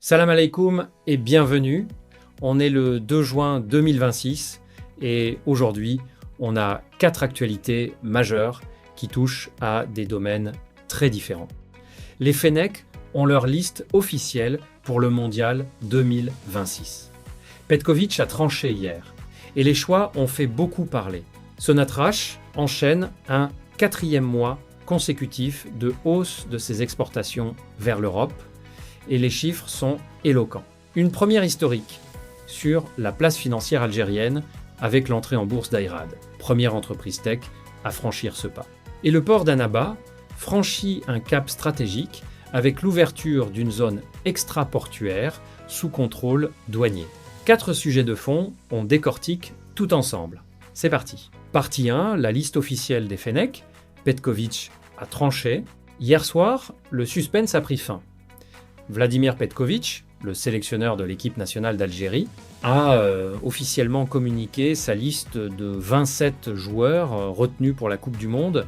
Salam alaikum et bienvenue. On est le 2 juin 2026 et aujourd'hui, on a 4 actualités majeures qui touchent à des domaines très différents. Les Fennecs ont leur liste officielle pour le mondial 2026. Petković a tranché hier et les choix ont fait beaucoup parler. Sonatrach enchaîne un 4e mois consécutif de hausse de ses exportations vers l'Europe. Et les chiffres sont éloquents. Une première historique sur la place financière algérienne avec l'entrée en bourse d'Ayrad, première entreprise tech à franchir ce pas. Et le port d'Annaba franchit un cap stratégique avec l'ouverture d'une zone extra-portuaire sous contrôle douanier. 4 sujets de fond, on décortique tout ensemble. C'est parti. Partie 1, la liste officielle des Fennecs. Petković a tranché. Hier soir, le suspense a pris fin. Vladimir Petković, le sélectionneur de l'équipe nationale d'Algérie, a officiellement communiqué sa liste de 27 joueurs retenus pour la Coupe du Monde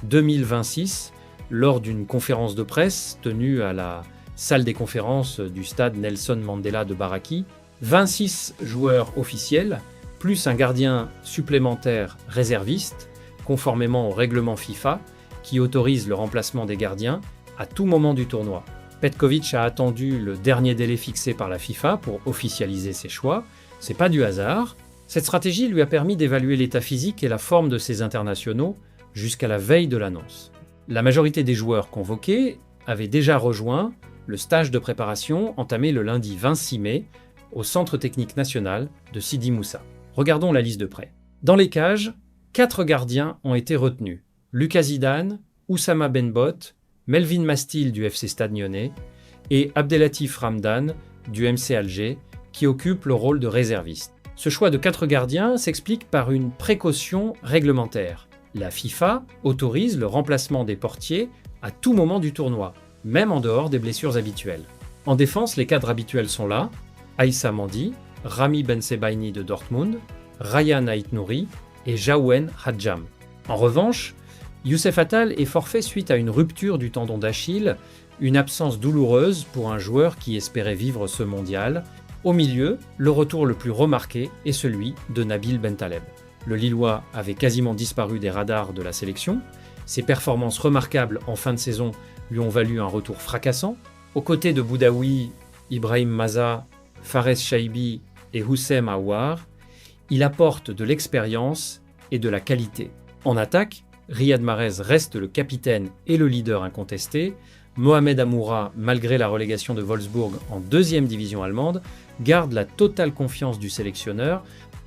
2026 lors d'une conférence de presse tenue à la salle des conférences du stade Nelson Mandela de Baraki. 26 joueurs officiels, plus un gardien supplémentaire réserviste, conformément au règlement FIFA, qui autorise le remplacement des gardiens à tout moment du tournoi. Petković a attendu le dernier délai fixé par la FIFA pour officialiser ses choix. C'est pas du hasard. Cette stratégie lui a permis d'évaluer l'état physique et la forme de ses internationaux jusqu'à la veille de l'annonce. La majorité des joueurs convoqués avaient déjà rejoint le stage de préparation entamé le lundi 26 mai au Centre technique national de Sidi Moussa. Regardons la liste de près. Dans les cages, 4 gardiens ont été retenus. Lucas Zidane, Oussama Benbot, Melvin Mastil du FC Stade Lyonnais et Abdelatif Ramdan du MC Alger qui occupent le rôle de réserviste. Ce choix de 4 gardiens s'explique par une précaution réglementaire. La FIFA autorise le remplacement des portiers à tout moment du tournoi, même en dehors des blessures habituelles. En défense, les cadres habituels sont là, Aïssa Mandi, Rami Bensebaini de Dortmund, Ryan Ait Nouri et Jaouen Hadjam. En revanche, Youssef Attal est forfait suite à une rupture du tendon d'Achille, une absence douloureuse pour un joueur qui espérait vivre ce mondial. Au milieu, le retour le plus remarqué est celui de Nabil Bentaleb. Le Lillois avait quasiment disparu des radars de la sélection. Ses performances remarquables en fin de saison lui ont valu un retour fracassant. Aux côtés de Boudaoui, Ibrahim Maza, Fares Chaibi et Houssem Aouar, il apporte de l'expérience et de la qualité. En attaque, Riyad Mahrez reste le capitaine et le leader incontesté. Mohamed Amoura, malgré la relégation de Wolfsburg en 2e division allemande, garde la totale confiance du sélectionneur.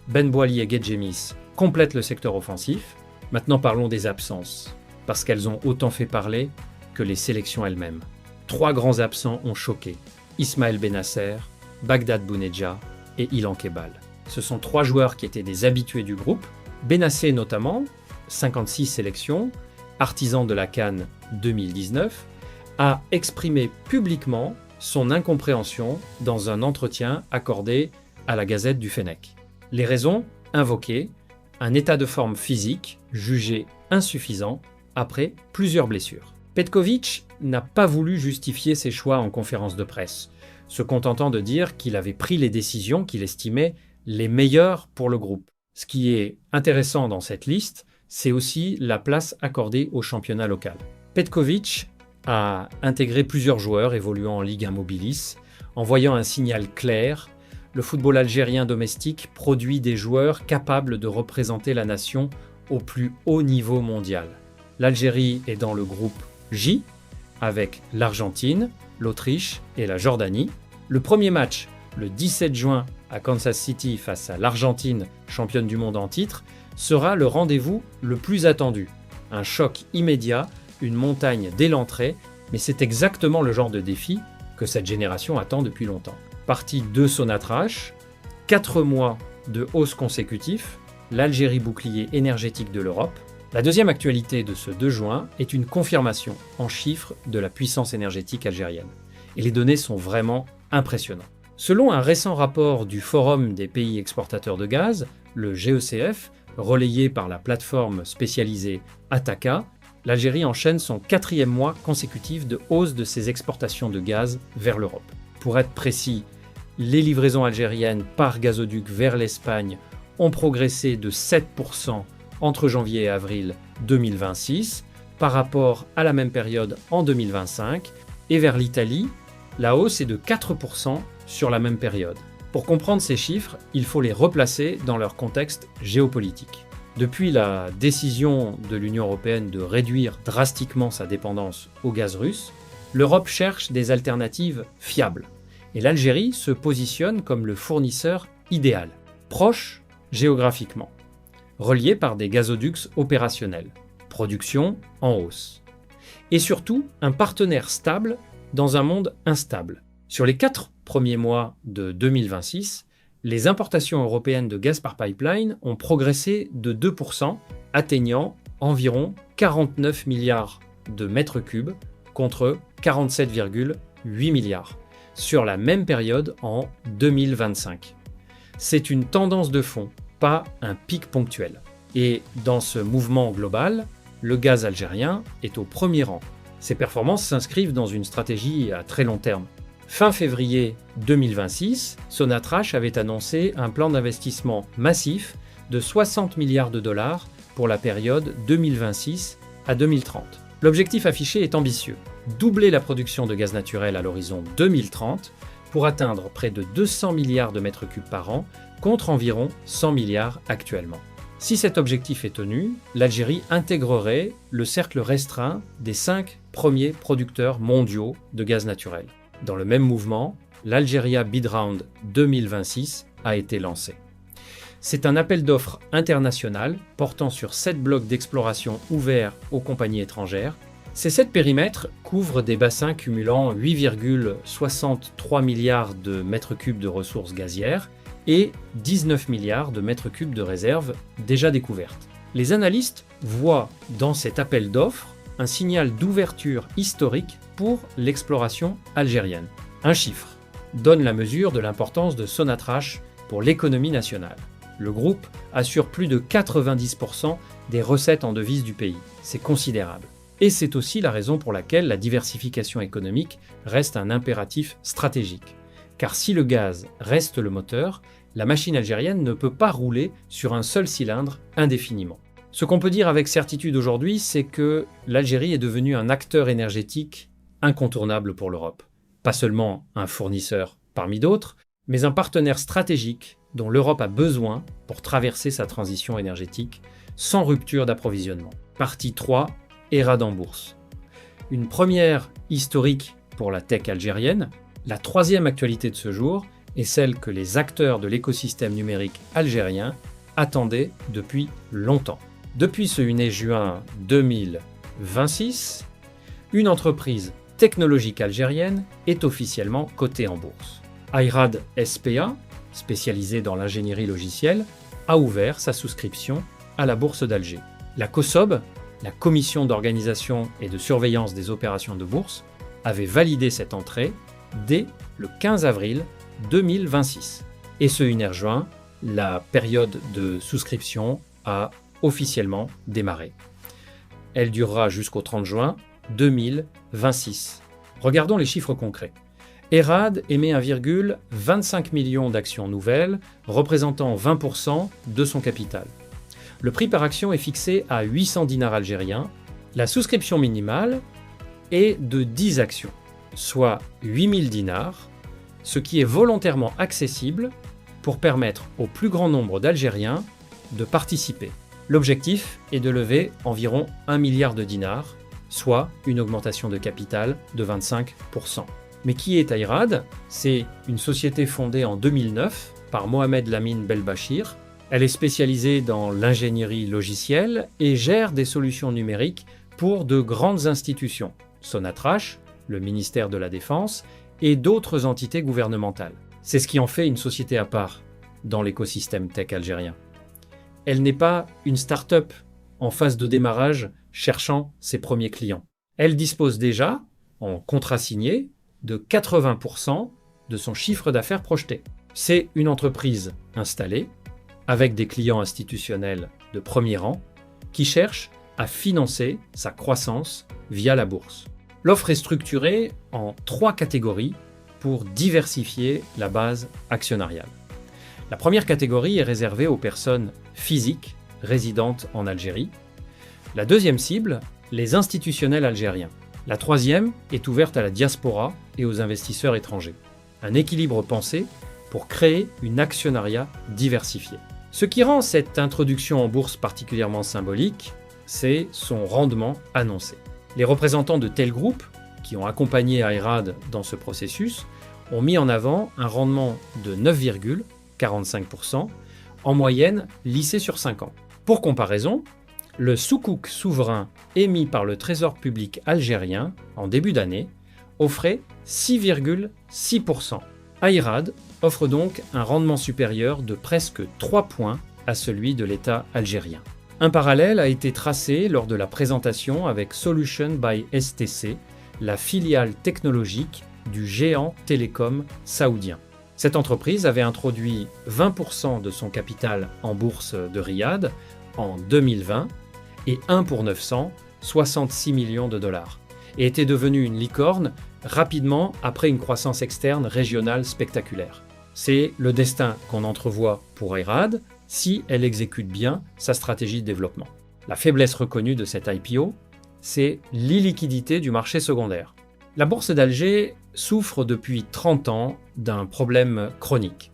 Ben Boili et Gedjemis complètent le secteur offensif. Maintenant parlons des absences, parce qu'elles ont autant fait parler que les sélections elles-mêmes. 3 grands absents ont choqué. Ismaël Benasser, Bagdad Bounedjah et Ilan Kebal. Ce sont 3 joueurs qui étaient des habitués du groupe. Benasser notamment, 56 sélections, artisan de la CAN 2019, a exprimé publiquement son incompréhension dans un entretien accordé à la Gazette du Fennec. Les raisons invoquées, un état de forme physique jugé insuffisant après plusieurs blessures. Petković n'a pas voulu justifier ses choix en conférence de presse, se contentant de dire qu'il avait pris les décisions qu'il estimait les meilleures pour le groupe. Ce qui est intéressant dans cette liste, c'est aussi la place accordée au championnat local. Petković a intégré plusieurs joueurs évoluant en Ligue 1 Mobilis, envoyant un signal clair. Le football algérien domestique produit des joueurs capables de représenter la nation au plus haut niveau mondial. L'Algérie est dans le groupe J, avec l'Argentine, l'Autriche et la Jordanie. Le premier match, le 17 juin à Kansas City face à l'Argentine, championne du monde en titre, sera le rendez-vous le plus attendu. Un choc immédiat, une montagne dès l'entrée, mais c'est exactement le genre de défi que cette génération attend depuis longtemps. Partie 2 Sonatrach, 4 mois de hausse consécutif, l'Algérie bouclier énergétique de l'Europe. La deuxième actualité de ce 2 juin est une confirmation en chiffres de la puissance énergétique algérienne. Et les données sont vraiment impressionnantes. Selon un récent rapport du Forum des pays exportateurs de gaz, le GECF, relayé par la plateforme spécialisée Ataka, l'Algérie enchaîne son 4e mois consécutif de hausse de ses exportations de gaz vers l'Europe. Pour être précis, les livraisons algériennes par gazoduc vers l'Espagne ont progressé de 7% entre janvier et avril 2026 par rapport à la même période en 2025, et vers l'Italie, la hausse est de 4% sur la même période. Pour comprendre ces chiffres, il faut les replacer dans leur contexte géopolitique. Depuis la décision de l'Union européenne de réduire drastiquement sa dépendance au gaz russe, l'Europe cherche des alternatives fiables. Et l'Algérie se positionne comme le fournisseur idéal, proche géographiquement, relié par des gazoducs opérationnels, production en hausse. Et surtout, un partenaire stable dans un monde instable. Sur les 4 premiers mois de 2026, les importations européennes de gaz par pipeline ont progressé de 2%, atteignant environ 49 milliards de mètres cubes contre 47,8 milliards sur la même période en 2025. C'est une tendance de fond, pas un pic ponctuel. Et dans ce mouvement global, le gaz algérien est au premier rang. Ses performances s'inscrivent dans une stratégie à très long terme. Fin février 2026, Sonatrach avait annoncé un plan d'investissement massif de 60 milliards de dollars pour la période 2026 à 2030. L'objectif affiché est ambitieux, doubler la production de gaz naturel à l'horizon 2030 pour atteindre près de 200 milliards de mètres cubes par an contre environ 100 milliards actuellement. Si cet objectif est tenu, l'Algérie intégrerait le cercle restreint des 5 premiers producteurs mondiaux de gaz naturel. Dans le même mouvement, l'Algeria Bid Round 2026 a été lancé. C'est un appel d'offres international portant sur 7 blocs d'exploration ouverts aux compagnies étrangères. Ces 7 périmètres couvrent des bassins cumulant 8,63 milliards de mètres cubes de ressources gazières et 19 milliards de mètres cubes de réserves déjà découvertes. Les analystes voient dans cet appel d'offres un signal d'ouverture historique pour l'exploration algérienne. Un chiffre donne la mesure de l'importance de Sonatrach pour l'économie nationale. Le groupe assure plus de 90% des recettes en devises du pays. C'est considérable. Et c'est aussi la raison pour laquelle la diversification économique reste un impératif stratégique. Car si le gaz reste le moteur, la machine algérienne ne peut pas rouler sur un seul cylindre indéfiniment. Ce qu'on peut dire avec certitude aujourd'hui, c'est que l'Algérie est devenue un acteur énergétique incontournable pour l'Europe. Pas seulement un fournisseur parmi d'autres, mais un partenaire stratégique dont l'Europe a besoin pour traverser sa transition énergétique sans rupture d'approvisionnement. Partie 3, ERAD en bourse. Une première historique pour la tech algérienne. La troisième actualité de ce jour est celle que les acteurs de l'écosystème numérique algérien attendaient depuis longtemps. Depuis ce 8 juin 2026, une entreprise technologique algérienne est officiellement cotée en bourse. IRAD SPA, spécialisée dans l'ingénierie logicielle, a ouvert sa souscription à la bourse d'Alger. La COSOB, la Commission d'organisation et de surveillance des opérations de bourse, avait validé cette entrée dès le 15 avril 2026. Et ce 1er juin, la période de souscription a officiellement démarré. Elle durera jusqu'au 30 juin 2026. Regardons les chiffres concrets. ERAD émet 1,25 million d'actions nouvelles, représentant 20% de son capital. Le prix par action est fixé à 800 dinars algériens. La souscription minimale est de 10 actions, soit 8000 dinars, ce qui est volontairement accessible pour permettre au plus grand nombre d'Algériens de participer. L'objectif est de lever environ 1 milliard de dinars, soit une augmentation de capital de 25%. Mais qui est IRAD ? C'est une société fondée en 2009 par Mohamed Lamine Belbachir. Elle est spécialisée dans l'ingénierie logicielle et gère des solutions numériques pour de grandes institutions, Sonatrach, le ministère de la Défense et d'autres entités gouvernementales. C'est ce qui en fait une société à part dans l'écosystème tech algérien. Elle n'est pas une start-up en phase de démarrage cherchant ses premiers clients. Elle dispose déjà, en contrat signé, de 80% de son chiffre d'affaires projeté. C'est une entreprise installée, avec des clients institutionnels de premier rang, qui cherche à financer sa croissance via la bourse. L'offre est structurée en 3 catégories pour diversifier la base actionnariale. La première catégorie est réservée aux personnes physiques résidentes en Algérie. La deuxième cible, les institutionnels algériens. La troisième est ouverte à la diaspora et aux investisseurs étrangers. Un équilibre pensé pour créer une actionnariat diversifiée. Ce qui rend cette introduction en bourse particulièrement symbolique, c'est son rendement annoncé. Les représentants de tel groupe, qui ont accompagné Ayrad dans ce processus, ont mis en avant un rendement de 9,45% en moyenne lissé sur 5 ans. Pour comparaison, le soukouk souverain émis par le Trésor public algérien en début d'année offrait 6,6%. Ayrad offre donc un rendement supérieur de presque 3 points à celui de l'État algérien. Un parallèle a été tracé lors de la présentation avec Solution by STC, la filiale technologique du géant télécom saoudien. Cette entreprise avait introduit 20% de son capital en bourse de Riyad en 2020 et 1 pour 900, 66 millions de dollars, et était devenue une licorne rapidement après une croissance externe régionale spectaculaire. C'est le destin qu'on entrevoit pour Ayrad si elle exécute bien sa stratégie de développement. La faiblesse reconnue de cette IPO, c'est l'illiquidité du marché secondaire. La bourse d'Alger souffre depuis 30 ans d'un problème chronique.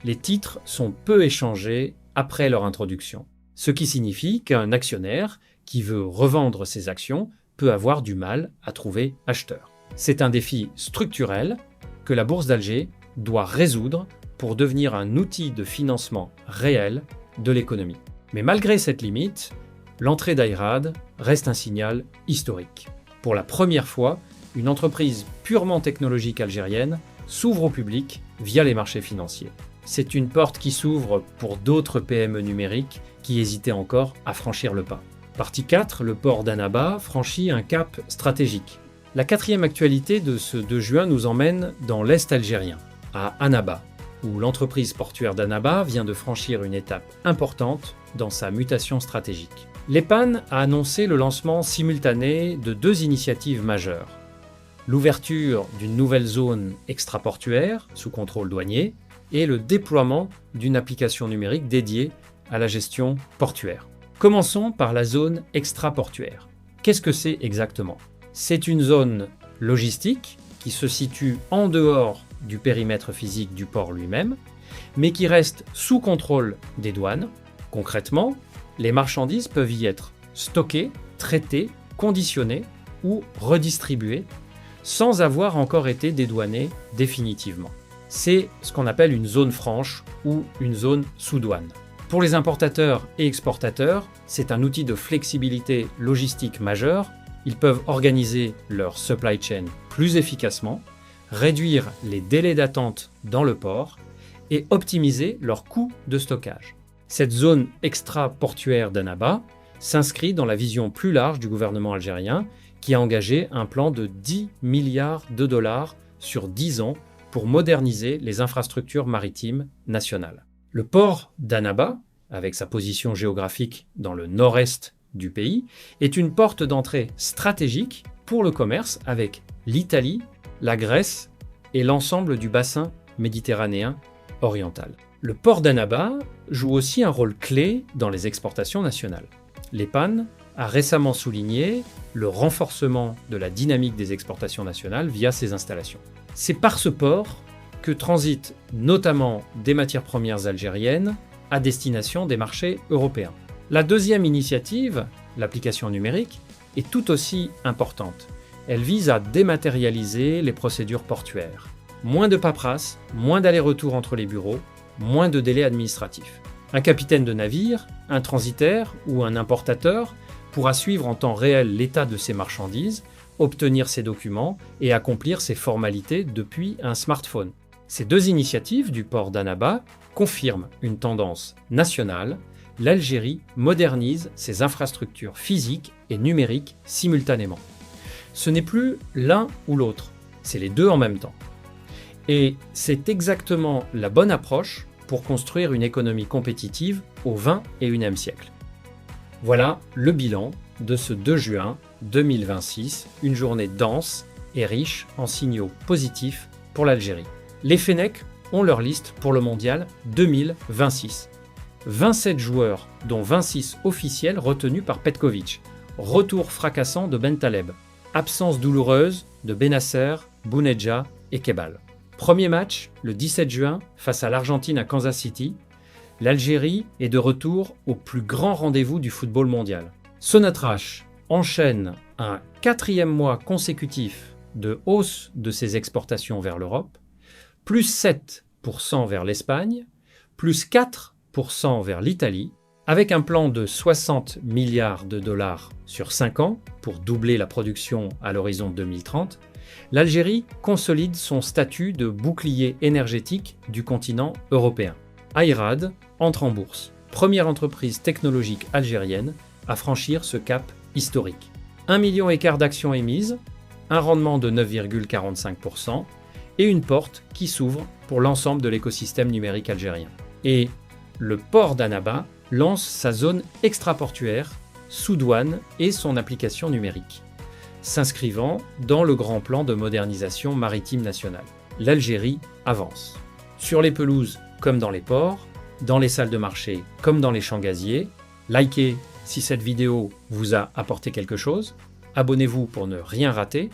Les titres sont peu échangés après leur introduction, ce qui signifie qu'un actionnaire qui veut revendre ses actions peut avoir du mal à trouver acheteur. C'est un défi structurel que la bourse d'Alger doit résoudre pour devenir un outil de financement réel de l'économie. Mais malgré cette limite, l'entrée d'Ayrad reste un signal historique. Pour la première fois, une entreprise purement technologique algérienne s'ouvre au public via les marchés financiers. C'est une porte qui s'ouvre pour d'autres PME numériques qui hésitaient encore à franchir le pas. Partie 4, le port d'Annaba franchit un cap stratégique. La quatrième actualité de ce 2 juin nous emmène dans l'Est algérien, à Annaba, où l'entreprise portuaire d'Annaba vient de franchir une étape importante dans sa mutation stratégique. L'EPAN a annoncé le lancement simultané de 2 initiatives majeures. L'ouverture d'une nouvelle zone extraportuaire sous contrôle douanier et le déploiement d'une application numérique dédiée à la gestion portuaire. Commençons par la zone extraportuaire. Qu'est-ce que c'est exactement ? C'est une zone logistique qui se situe en dehors du périmètre physique du port lui-même, mais qui reste sous contrôle des douanes. Concrètement, les marchandises peuvent y être stockées, traitées, conditionnées ou redistribuées sans avoir encore été dédouanées définitivement. C'est ce qu'on appelle une zone franche ou une zone sous douane. Pour les importateurs et exportateurs, c'est un outil de flexibilité logistique majeur. Ils peuvent organiser leur supply chain plus efficacement, réduire les délais d'attente dans le port et optimiser leurs coûts de stockage. Cette zone extra-portuaire d'Annaba s'inscrit dans la vision plus large du gouvernement algérien qui a engagé un plan de 10 milliards de dollars sur 10 ans pour moderniser les infrastructures maritimes nationales. Le port d'Annaba, avec sa position géographique dans le nord-est du pays, est une porte d'entrée stratégique pour le commerce avec l'Italie, la Grèce et l'ensemble du bassin méditerranéen oriental. Le port d'Annaba joue aussi un rôle clé dans les exportations nationales. L'EPAN a récemment souligné le renforcement de la dynamique des exportations nationales via ces installations. C'est par ce port que transitent notamment des matières premières algériennes à destination des marchés européens. La deuxième initiative, l'application numérique, est tout aussi importante. Elle vise à dématérialiser les procédures portuaires. Moins de paperasse, moins d'allers-retours entre les bureaux, moins de délais administratifs. Un capitaine de navire, un transitaire ou un importateur pourra suivre en temps réel l'état de ses marchandises, obtenir ses documents et accomplir ses formalités depuis un smartphone. Ces 2 initiatives du port d'Annaba confirment une tendance nationale. L'Algérie modernise ses infrastructures physiques et numériques simultanément. Ce n'est plus l'un ou l'autre, c'est les 2 en même temps. Et c'est exactement la bonne approche pour construire une économie compétitive au XXIe siècle. Voilà le bilan de ce 2 juin 2026, une journée dense et riche en signaux positifs pour l'Algérie. Les Fennecs ont leur liste pour le mondial 2026. 27 joueurs, dont 26 officiels retenus par Petkovic. Retour fracassant de Bentaleb. Absence douloureuse de Benasser, Bounedjah et Kebal. Premier match, le 17 juin, face à l'Argentine à Kansas City. L'Algérie est de retour au plus grand rendez-vous du football mondial. Sonatrach enchaîne un 4e mois consécutif de hausse de ses exportations vers l'Europe, plus 7% vers l'Espagne, plus 4% vers l'Italie, avec un plan de 60 milliards de dollars sur 5 ans pour doubler la production à l'horizon 2030, l'Algérie consolide son statut de bouclier énergétique du continent européen. Ayrad entre en bourse, première entreprise technologique algérienne à franchir ce cap historique. 1,5 million d'actions émises, un rendement de 9,45% et une porte qui s'ouvre pour l'ensemble de l'écosystème numérique algérien. Et le port d'Annaba lance sa zone extraportuaire sous douane et son application numérique, s'inscrivant dans le grand plan de modernisation maritime nationale. L'Algérie avance. Sur les pelouses comme dans les ports, dans les salles de marché comme dans les champs gaziers. Likez si cette vidéo vous a apporté quelque chose. Abonnez-vous pour ne rien rater.